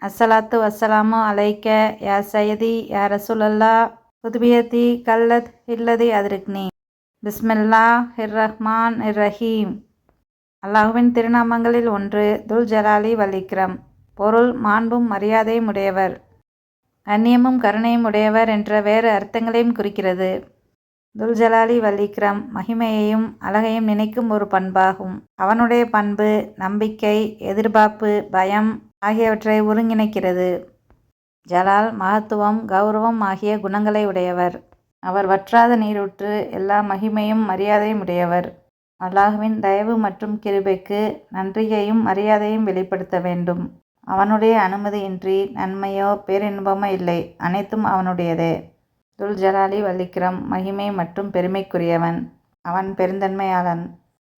அஸ்ஸலாத்து வஸ்ஸலாமு அலைக்க யா சையதி யா ரசூலல்லா குதுபியத்தி கல்லத் இல்லதி அதிருக்னி. பிஸ்மில்லா ரஹ்மான் ரஹீம். அல்லாஹுவின் திருநாமங்களில் ஒன்று துல் ஜலாலி வல் இக்ரம். பொருள் மாண்பும் மரியாதையும் உடையவர், கண்ணியமும் கருணையும் உடையவர் என்ற வேறு அர்த்தங்களையும் குறிக்கிறது. துல் ஜலாலி வல் இக்ரம் மகிமையையும் அழகையும் நினைக்கும் ஒரு பண்பாகும். அவனுடைய பண்பு நம்பிக்கை, எதிர்பார்ப்பு, பயம் ஆகியவற்றை ஒருங்கிணைக்கிறது. ஜலால் மகத்துவம், கௌரவம் ஆகிய குணங்களை உடையவர். அவர் வற்றாத நீரூற்று, எல்லா மகிமையும் மரியாதையும் உடையவர். அல்லாஹுவின் தயவு மற்றும் கிருபைக்கு நன்றியையும் மரியாதையும் வெளிப்படுத்த வேண்டும். அவனுடைய அனுமதியின்றி நன்மையோ பேரின்பமோ இல்லை, அனைத்தும் அவனுடையதே. துல் ஜலாலி வல் இக்ரம் மகிமை மற்றும் பெருமைக்குரியவன். அவன் பெருந்தன்மையாளன்.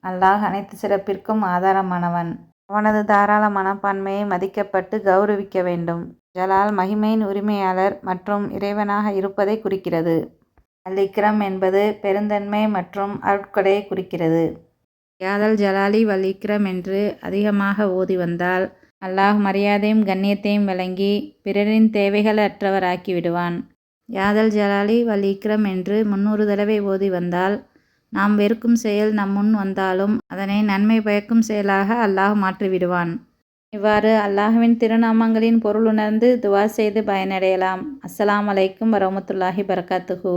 அல்லாஹ் அனைத்து சிறப்பிற்கும் ஆதாரமானவன். அவனது தாராள மனப்பான்மையை மதிக்கப்பட்டு கௌரவிக்க வேண்டும். ஜலால் மகிமையின் உரிமையாளர் மற்றும் இறைவனாக இருப்பதை குறிக்கிறது. அல் இக்ரம் என்பது பெருந்தன்மை மற்றும் அருட்கொடையை குறிக்கிறது. யாதல் ஜலாலி வல் இக்ரம் என்று அதிகமாக ஓதி வந்தால் அல்லாஹ் மரியாதையும் கண்ணியத்தையும் வழங்கி பிறரின் தேவைகள் அற்றவராக்கி விடுவான். யாதல் ஜலாலி வல் இக்ரம் என்று 300 தடவை ஓதி வந்தால் நாம் வெறுக்கும் செயல் நம் முன் வந்தாலும் அதனை நன்மை பயக்கும் செயலாக அல்லாஹ் மாற்றிவிடுவான். இவ்வாறு அல்லாஹுவின் திருநாமங்களின் பொருள் உணர்ந்து துவா செய்து பயனடையலாம். அஸ்ஸலாமு அலைக்கும் வரஹ்மத்துல்லாஹி பரகாத்துஹு.